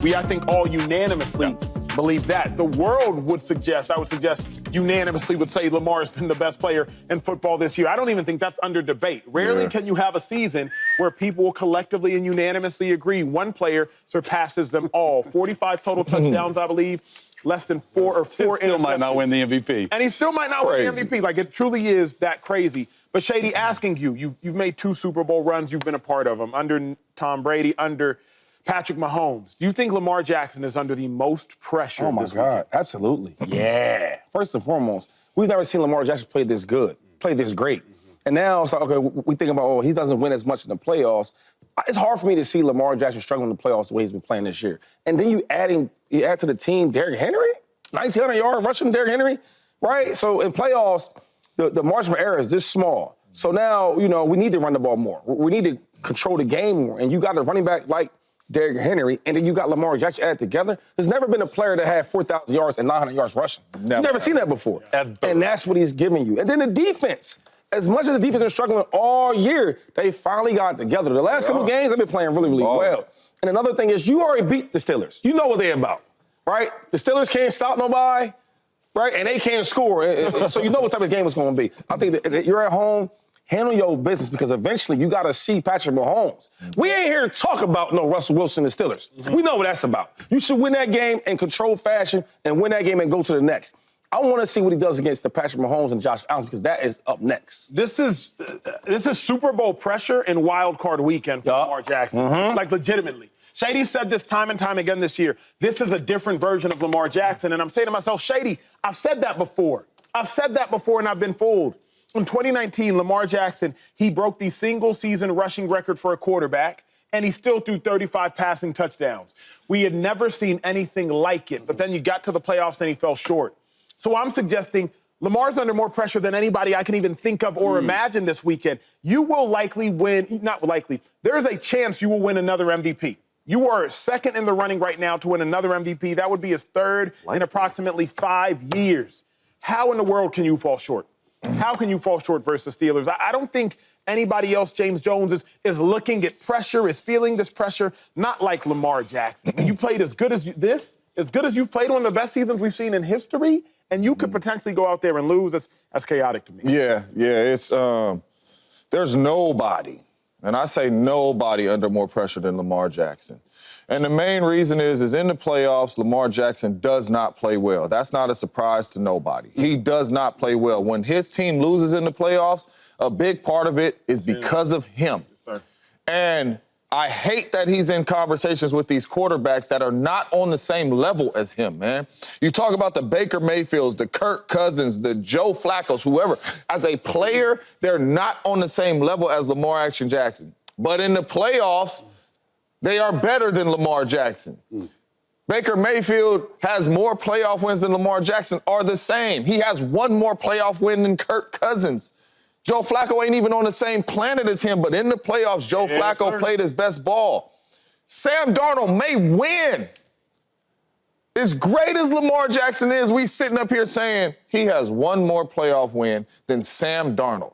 We, I think, all unanimously believe that. The world would suggest, I would suggest, unanimously would say Lamar has been the best player in football this year. I don't even think that's under debate. Rarely can you have a season where people will collectively and unanimously agree one player surpasses them all. 45 total touchdowns, I believe. Less than four still might not win the MVP. And he still might not win the MVP. Like, it truly is that crazy. But, Shady, asking you've made 2 Super Bowl runs. You've been a part of them. Under Tom Brady, under Patrick Mahomes. Do you think Lamar Jackson is under the most pressure? Oh, my God. Absolutely. Yeah. First and foremost, we've never seen Lamar Jackson play this good, play this great. And now it's like, okay, we think about, he doesn't win as much in the playoffs. It's hard for me to see Lamar Jackson struggling in the playoffs the way he's been playing this year. And then you add to the team Derrick Henry, 1,900-yard rushing Derrick Henry, right? So in playoffs, the margin for error is this small. So now, we need to run the ball more. We need to control the game more. And you got a running back like Derrick Henry, and then you got Lamar Jackson added together. There's never been a player that had 4,000 yards and 900 yards rushing. You've never seen that before. And that's what he's giving you. And then the defense. As much as the defense is struggling all year, they finally got together. The last couple games, they've been playing really, really well. And another thing is, you already beat the Steelers. You know what they're about, right? The Steelers can't stop nobody, right? And they can't score. So you know what type of game it's going to be. I think that you're at home, handle your business, because eventually you got to see Patrick Mahomes. We ain't here to talk about no Russell Wilson and the Steelers. We know what that's about. You should win that game in controlled fashion and win that game and go to the next. I want to see what he does against the Patrick Mahomes and Josh Allen, because that is up next. This is Super Bowl pressure in wild card weekend for Lamar Jackson. Like, legitimately. Shady said this time and time again this year. This is a different version of Lamar Jackson. And I'm saying to myself, Shady, I've said that before. And I've been fooled. In 2019, Lamar Jackson, he broke the single-season rushing record for a quarterback, and he still threw 35 passing touchdowns. We had never seen anything like it. But then you got to the playoffs and he fell short. So I'm suggesting Lamar's under more pressure than anybody I can even think of or imagine this weekend. You will likely win, not likely, there is a chance you will win another MVP. You are second in the running right now to win another MVP. That would be his third in approximately 5 years. How in the world can you fall short? How can you fall short versus the Steelers? I don't think anybody else, James Jones, is looking at pressure, is feeling this pressure, not like Lamar Jackson. You played as good as as good as you've played, one of the best seasons we've seen in history, and you could potentially go out there and lose. That's chaotic to me. Yeah, it's there's nobody, and I say nobody under more pressure than Lamar Jackson. And the main reason is in the playoffs, Lamar Jackson does not play well. That's not a surprise to nobody. He does not play well. When his team loses in the playoffs, a big part of it is because of him. Yes, sir. And I hate that he's in conversations with these quarterbacks that are not on the same level as him, man. You talk about the Baker Mayfields, the Kirk Cousins, the Joe Flaccos, whoever. As a player, they're not on the same level as Lamar Jackson. But in the playoffs, they are better than Lamar Jackson. Baker Mayfield has more playoff wins than Lamar Jackson, are the same. He has one more playoff win than Kirk Cousins. Joe Flacco ain't even on the same planet as him, but in the playoffs, Joe Flacco played his best ball. Sam Darnold may win. As great as Lamar Jackson is, we sitting up here saying he has one more playoff win than Sam Darnold.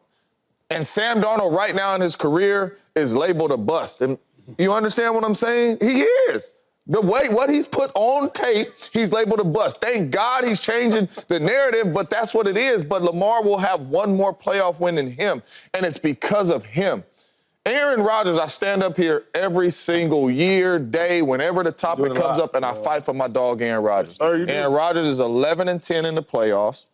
And Sam Darnold right now in his career is labeled a bust. And you understand what I'm saying? He is. The way what he's put on tape, he's labeled a bust. Thank God he's changing the narrative, but that's what it is. But Lamar will have one more playoff win than him, and it's because of him. Aaron Rodgers, I stand up here every single year, day, whenever the topic comes up, and I fight for my dog, Aaron Rodgers. Aaron Rodgers is 11-10 in the playoffs,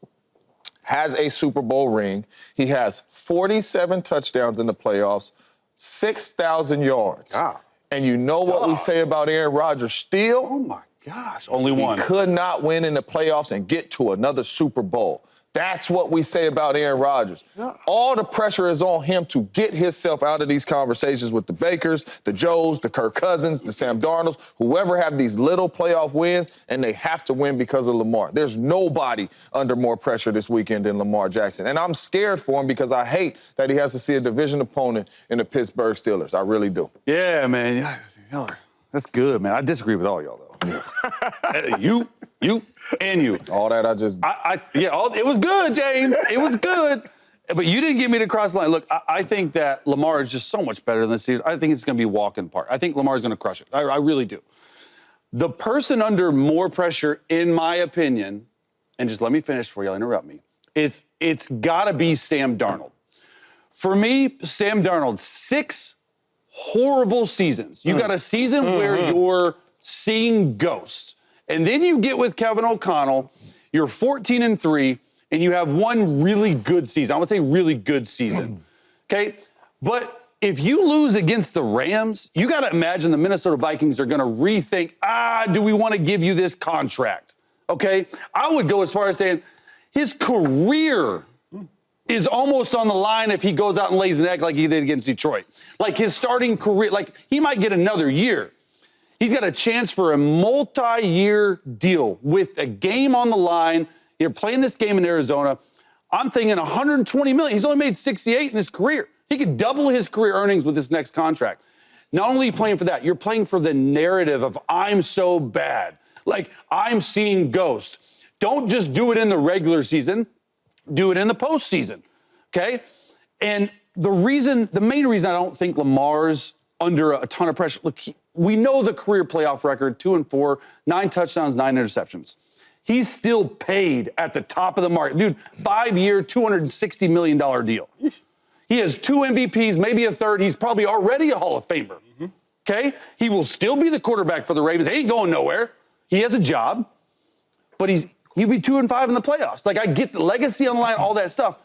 has a Super Bowl ring. He has 47 touchdowns in the playoffs, 6,000 yards. God. And you know what we say about Aaron Rodgers still? Oh, my gosh. Only one. He could not win in the playoffs and get to another Super Bowl. That's what we say about Aaron Rodgers. Yeah. All the pressure is on him to get himself out of these conversations with the Bakers, the Joes, the Kirk Cousins, the Sam Darnolds, whoever have these little playoff wins, and they have to win because of Lamar. There's nobody under more pressure this weekend than Lamar Jackson. And I'm scared for him because I hate that he has to see a division opponent in the Pittsburgh Steelers. I really do. Yeah, man. Y'all are, that's good, man. I disagree with all y'all, though. You. And you. All that I just... it was good, James. It was good. But you didn't get me to cross the line. Look, I think that Lamar is just so much better than the Steelers. I think it's going to be a walk in the park. I think Lamar's going to crush it. I really do. The person under more pressure, in my opinion, and just let me finish before y'all interrupt me, it's got to be Sam Darnold. For me, Sam Darnold, 6 horrible seasons. You got a season where you're seeing ghosts. And then you get with Kevin O'Connell, you're 14-3, and you have one really good season. I would say really good season. Okay? But if you lose against the Rams, you got to imagine the Minnesota Vikings are going to rethink, do we want to give you this contract? Okay? I would go as far as saying his career is almost on the line if he goes out and lays an egg like he did against Detroit. Like his starting career, like he might get another year. He's got a chance for a multi-year deal with a game on the line. You're playing this game in Arizona. I'm thinking 120 million. He's only made 68 in his career. He could double his career earnings with this next contract. Not only are you playing for that, you're playing for the narrative of I'm so bad. Like I'm seeing ghosts. Don't just do it in the regular season. Do it in the postseason, okay? And the main reason I don't think Lamar's under a ton of pressure, look, we know the career playoff record, 2-4, 9 touchdowns, 9 interceptions. He's still paid at the top of the market. Dude, 5-year, $260 million deal. He has 2 MVPs, maybe a third. He's probably already a Hall of Famer, okay? He will still be the quarterback for the Ravens. He ain't going nowhere. He has a job, but he'll be 2-5 in the playoffs. Like, I get the legacy on the line, all that stuff.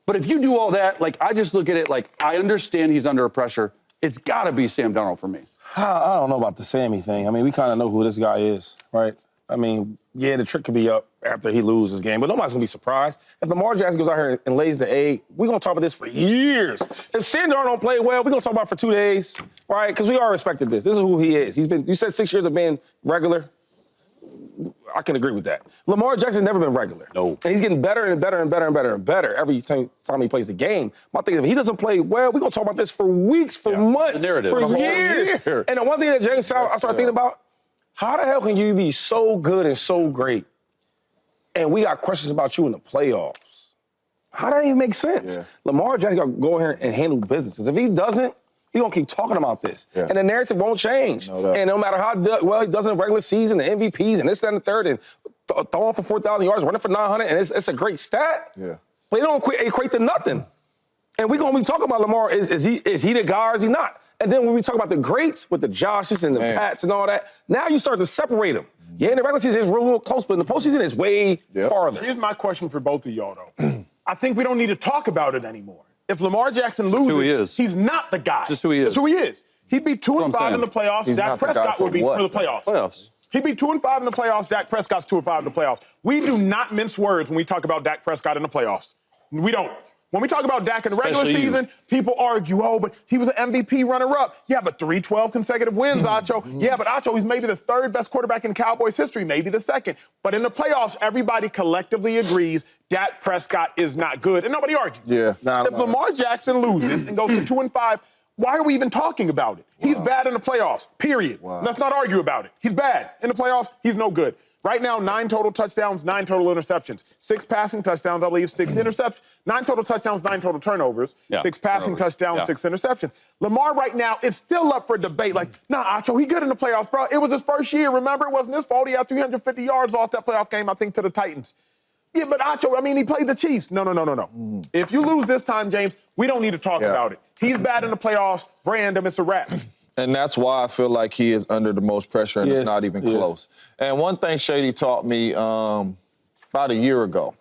But if you do all that, like, I just look at it like, I understand he's under pressure. It's got to be Sam Darnold for me. I don't know about the Sammy thing. I mean, we kind of know who this guy is, right? I mean, yeah, the trick could be up after he loses this game, but nobody's going to be surprised. If Lamar Jackson goes out here and lays the egg, we're going to talk about this for years. If Sam Darnold play well, we're going to talk about it for 2 days, right? Because we all respected this. This is who he is. You said 6 years of being regular. I can agree with that. Lamar Jackson's never been regular. No. And he's getting better and better and better and better and better every time he plays the game. My thing is, if he doesn't play well, we're going to talk about this for weeks, for months, for years. And the one thing that James I started thinking about, how the hell can you be so good and so great, and we got questions about you in the playoffs? How that even make sense? Yeah. Lamar Jackson got to go in here and handle business. If he doesn't, he's going to keep talking about this. Yeah. And the narrative won't change. And no matter how well he does in the regular season, the MVPs, and this, that, and the third, and throwing for 4,000 yards, running for 900, and it's a great stat. Yeah. But it don't equate to nothing. And we're going to be talking about Lamar, is he the guy or is he not? And then when we talk about the greats with the Joshes and the Pats and all that, now you start to separate them. Yeah, in the regular season, it's real close, but in the postseason, it's way farther. Here's my question for both of y'all, though. I think we don't need to talk about it anymore. If Lamar Jackson loses, he's not the guy. Just who he is. That's who he is. He'd be 2-5 in the playoffs. Dak Prescott would be for the playoffs. He'd be 2-5 in the playoffs. Dak Prescott's 2-5 in the playoffs. We do not mince words when we talk about Dak Prescott in the playoffs. We don't. When we talk about Dak in the regular season, people argue, but he was an MVP runner-up. Yeah, but 3-12 consecutive wins, Acho. Yeah, but Acho, he's maybe the 3rd best quarterback in Cowboys history, maybe the 2nd. But in the playoffs, everybody collectively agrees Dak Prescott is not good, and nobody argues. Yeah. If Lamar Jackson loses and goes to 2-5, why are we even talking about it? He's bad in the playoffs, period. Let's not argue about it. He's bad. In the playoffs, he's no good. Right now, 9 total touchdowns, 9 total interceptions. 6 passing touchdowns, I believe, 6 interceptions. 9 total touchdowns, 9 total turnovers. 6 passing touchdowns, 6 interceptions. Lamar right now is still up for debate. Like, nah, Acho, he good in the playoffs, bro. It was his first year. Remember, it wasn't his fault. He had 350 yards, lost that playoff game, I think, to the Titans. Yeah, but Acho, I mean, he played the Chiefs. No. If you lose this time, James, we don't need to talk about it. He's bad in the playoffs. Brand him, it's a wrap. And that's why I feel like he is under the most pressure, and it's not even close. And one thing Shady taught me about a year ago,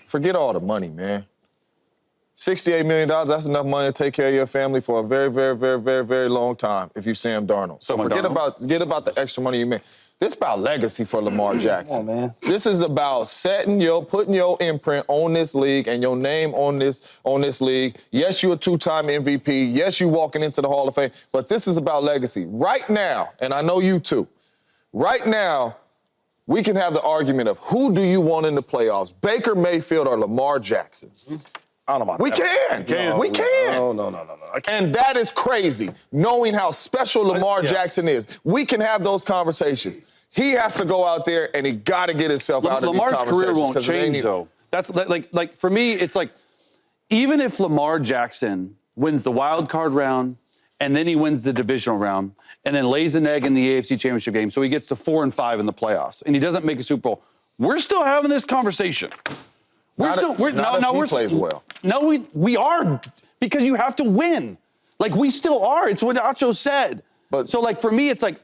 forget all the money, man. $68 million, that's enough money to take care of your family for a very, very, very, very, very long time if you Sam Darnold. So forget about the extra money you make. This is about legacy for Lamar Jackson. Come on, man. This is about putting your imprint on this league and your name on this league. Yes, you're a 2-time MVP. Yes, you're walking into the Hall of Fame. But this is about legacy. Right now, and I know you too, right now, we can have the argument of who do you want in the playoffs, Baker Mayfield or Lamar Jackson? I don't know about We that. can. We can. No. And that is crazy, knowing how special Lamar Jackson is. We can have those conversations. He has to go out there, and he got to get himself out of these conversations. Lamar's career won't change, though. That's like for me, it's like even if Lamar Jackson wins the wild card round and then he wins the divisional round, and then lays an egg in the AFC Championship game, so he gets to 4-5 in the playoffs, and he doesn't make a Super Bowl, we're still having this conversation. We're plays well. No, we are, because you have to win. Like, we still are. It's what Acho said. But so, like, for me, it's like,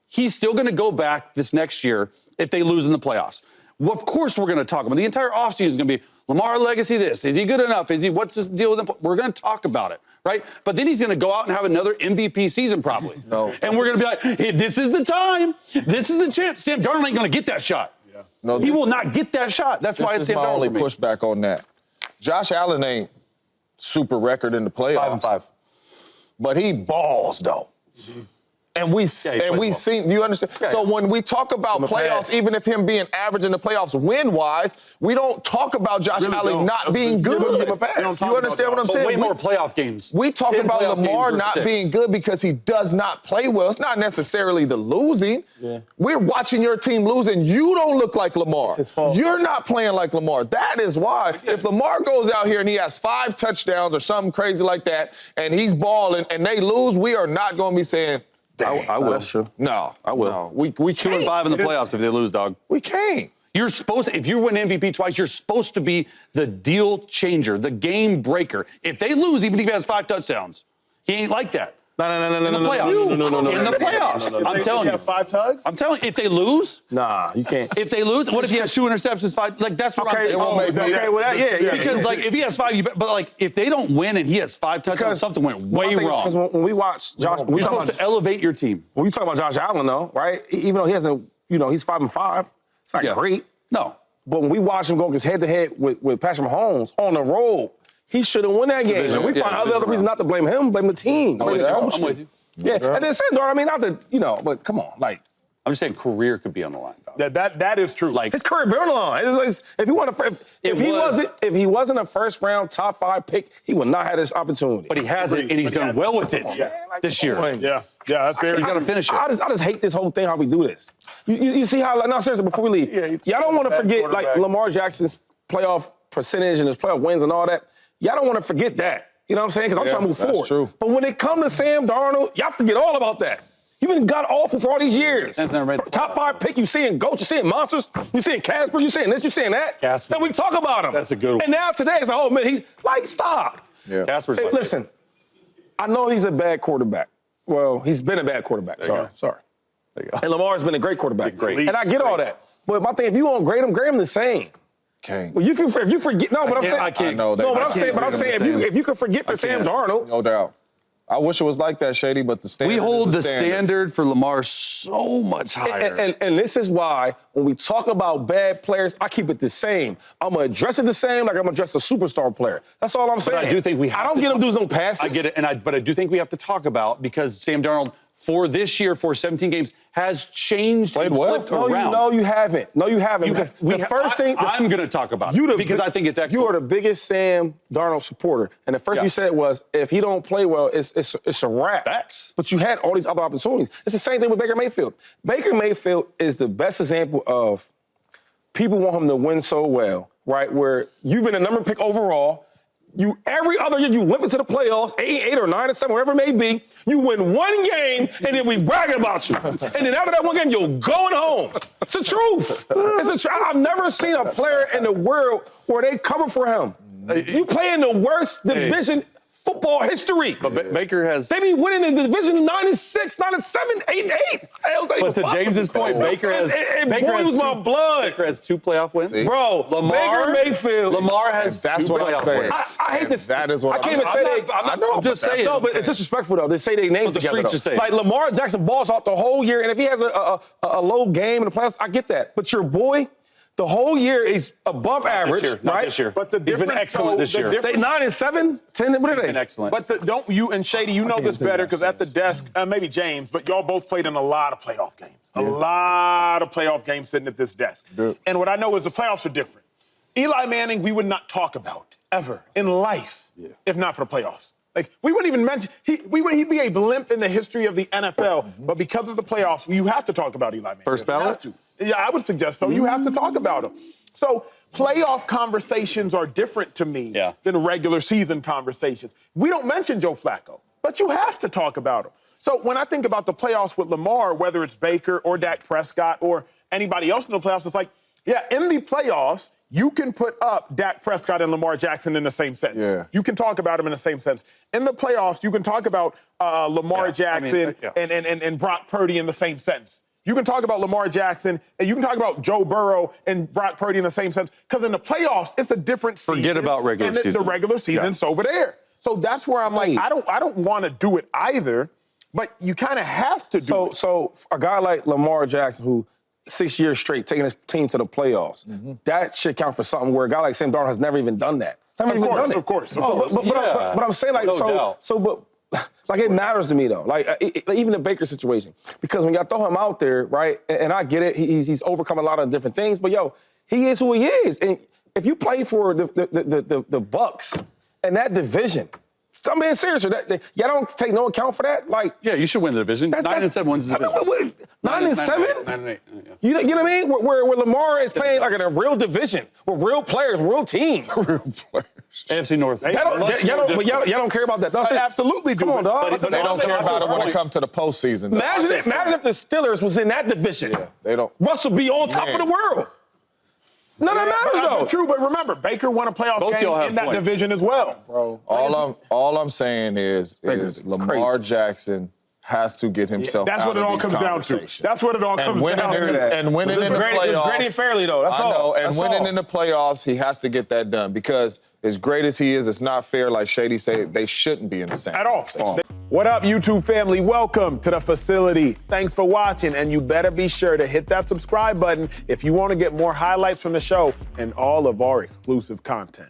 he's still going to go back this next year if they lose in the playoffs. Well, of course we're going to talk about it. The entire offseason is going to be Lamar legacy this. Is he good enough? What's his deal with him? We're going to talk about it, right? But then he's going to go out and have another MVP season probably. No. And we're going to be like, hey, this is the time. This is the chance. Sam Darnold ain't going to get that shot. Yeah. No, he will not get that shot. That's why it's Sam Darnold. This is my only pushback on that. Josh Allen ain't super record in the playoffs. 5-5. But he balls, though. Mm-hmm. And we seen, you understand? Yeah, so when we talk about playoffs, even if him being average in the playoffs win-wise, we don't talk about Josh Allen not being good. You understand what I'm saying? Way more playoff games. We talk about Lamar not being good because he does not play well. It's not necessarily the losing. Yeah. We're watching your team lose, and you don't look like Lamar. It's his fault. You're not playing like Lamar. That is why if Lamar goes out here and he has 5 touchdowns or something crazy like that, and he's balling and they lose, we are not going to be saying, I will. No, I will. No, we 2-5 in the playoffs if they lose, dog. We can't. You're supposed to, if you win MVP twice, you're supposed to be the deal changer, the game breaker. If they lose, even if he has 5 touchdowns, he ain't like that. No. In the playoffs. In the playoffs. I'm telling you. He has 5 tugs? I'm telling you, if they lose. Nah, you can't. If they lose, what if he has 2 interceptions, 5? Like, that's what I'm Yeah. Because, like, if he has 5, but, like, if they don't win and he has 5 touchdowns, something went way wrong. Because when we watch Josh, you're supposed to elevate your team. When you talk about Josh Allen, though, right? Even though he hasn't, he's 5-5, it's not great. No. But when we watch him go head-to-head with Patrick Mahomes on the road, he should have won that game. And we find other reasons not to blame him, blame the team. I'm with you. Yeah, and then Sam Darnold, I mean, not that, but come on, like. I'm just saying career could be on the line, dog. That is true. Like, his career be on the line. If he wasn't a first-round top 5 pick, he would not have this opportunity. But he has it, and he's done well with it this year. Yeah, that's very He's got to finish it. I just hate this whole thing, how we do this. You see how, no, seriously, before we leave, y'all don't want to forget, like, Lamar Jackson's playoff percentage and his playoff wins and all that. Y'all don't want to forget that. You know what I'm saying? Because I'm trying to move forward. True. But when it comes to Sam Darnold, y'all forget all about that. You've been god awful for all these years. Top 5 pick, you seeing goats, you seeing monsters, you seeing Casper, you seeing this, you seeing that. Casper. Then we talk about him. That's a good one. And now today it's like, oh man, he's like, stop. Yeah. Casper's Hey, listen, I know he's a bad quarterback. Well, he's been a bad quarterback. Sorry. There you go. And Lamar's been a great quarterback. Great. And I get all that. But my thing, if you want to grade him the same. Can't. Well, if you forget, no, but I'm saying, I can't. No, but I'm saying, if you could forget for Sam Darnold, No doubt. I wish it was like that, Shady, but the standard we hold is the standard for Lamar so much higher. and this is why when we talk about bad players, I keep it the same. I'm gonna address it the same like I'm gonna address a superstar player. That's all I'm saying. But I do think we have I don't to get him doing no passes. I get it, but I do think we have to talk about, because Sam Darnold, for this year, for 17 games, has changed and flipped around. No, you haven't. The first thing I'm going to talk about it because I think it's excellent. You are the biggest Sam Darnold supporter, and the first you said was, if he don't play well, it's a wrap. Facts. But you had all these other opportunities. It's the same thing with Baker Mayfield. Baker Mayfield is the best example of people want him to win so well, right? Where you've been a number pick overall. Every other year you limp into the playoffs, 8 or 9 or 7, whatever it may be. You win one game, and then we brag about you. And then after that one game, you're going home. It's the truth. I've never seen a player in the world where they cover for him. You play in the worst division football history. But Baker has. They be winning the division 9-6, 9-7, 8-8. But to James's point, Baker has. Baker has my blood. Baker has 2 playoff wins. See? Bro, Baker Mayfield. Lamar has. That's 2 what I'm playoff saying. wins. I hate this. That is what I can't even say they. I'm just saying. No, but it's disrespectful though. They say their names the together. streets just say it. Like Lamar Jackson balls out the whole year, and if he has a low game in the playoffs, I get that. But your boy, the whole year is above average, Not right? this year. But He's been excellent this year. They 9-7, 10. What are they? Been excellent. But don't you and Shady, you know this better because at the desk, maybe James, but y'all both played in a lot of playoff games. A lot of playoff games sitting at this desk. And what I know is the playoffs are different. Eli Manning, we would not talk about ever in life if not for the playoffs. Like, we wouldn't even mention, he'd be a blimp in the history of the NFL, but because of the playoffs, you have to talk about Eli Manning. First ballot? Yeah, I would suggest so. You have to talk about him. So playoff conversations are different to me than regular season conversations. We don't mention Joe Flacco. but you have to talk about him. So when I think about the playoffs with Lamar, whether it's Baker or Dak Prescott or anybody else in the playoffs, it's like, yeah, in the playoffs, you can put up Dak Prescott and Lamar Jackson in the same sense. Yeah. You can talk about them in the same sense. In the playoffs, you can talk about Lamar Jackson and Brock Purdy in the same sense. You can talk about Lamar Jackson, and you can talk about Joe Burrow and Brock Purdy in the same sense. Because in the playoffs, it's a different season. Forget about regular season. The regular season's over there. So that's where I'm like, I don't want to do it either, but you kind of have to do it. So a guy like Lamar Jackson, who 6 years straight taking his team to the playoffs, that should count for something where a guy like Sam Darnold has never even done that. Of course. But I'm saying, like, like, it matters to me, though. Like, even the Baker situation. Because when y'all throw him out there, right, and I get it, he's overcome a lot of different things, but, yo, he is who he is. And if you play for the Bucks in that division, I'm being serious. Y'all don't take no account for that? Like, Yeah, you should win the division. 9-7 wins the division. 9-7? 9-8. You know what I mean? Where Lamar is playing like in a real division with real players, real teams. Real players. AFC North. Y'all don't care about that. I absolutely do. Come on, dog. They don't care about it when it comes to the postseason. Imagine if the Steelers was in that division. Yeah, they don't. Russell be on top of the world. None of that matters, though. True, but remember, Baker won a playoff game in that division as well. Bro. All I'm saying is Lamar Jackson has to get himself That's out what it of all these comes down to. conversations. That's what it all comes down to. And winning in the playoffs. It's Grady Fairley, though. That's all. And winning in the playoffs, he has to get that done because as great as he is, it's not fair, like Shady said, they shouldn't be in the same. At all. What up, YouTube family? Welcome to the facility. Thanks for watching, and you better be sure to hit that subscribe button if you want to get more highlights from the show and all of our exclusive content.